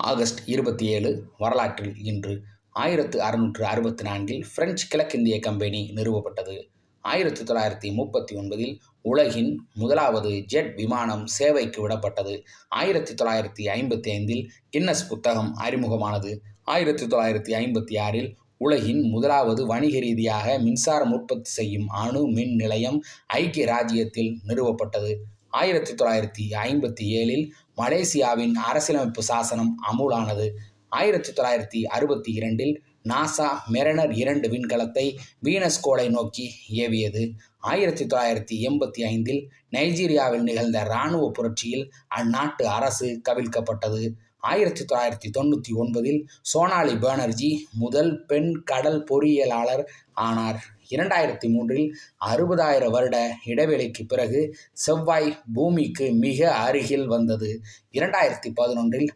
August 27 வரலாற்றில் இன்று 1664 French கிழக்கிந்திய கம்பெனி நிறுவப்பட்டது. 1939 உலகின் முதலாவது ஜெட் விமானம் சேவைக்கு விடப்பட்டது. 1955 கின்னஸ் புத்தகம் அறிமுகமானது. 1956 உலகின் முதலாவது வணிக ரீதியாக மின்சாரம் உற்பத்தி செய்யும் அணு மின் நிலையம் ஐக்கிய ராச்சியத்தில் நிறுவப்பட்டது. 1957 மலேசியாவின் அரசியலமைப்பு சாசனம் அமுலானது. 1962 நாசா மெரினர் 2 விண்கலத்தை வீனஸ் கோளை நோக்கி ஏவியது. 1985 நைஜீரியாவில் நிகழ்ந்த இராணுவ புரட்சியில் அந்நாட்டு அரசு கவிழ்க்கப்பட்டது. 1999 சோனாலி பானர்ஜி முதல் பெண் கடல் பொறியியலாளர் ஆனார். 2003 60,000 வருட இடைவெளிக்கு பிறகு செவ்வாய் பூமிக்கு மிக அருகில் வந்தது. 2011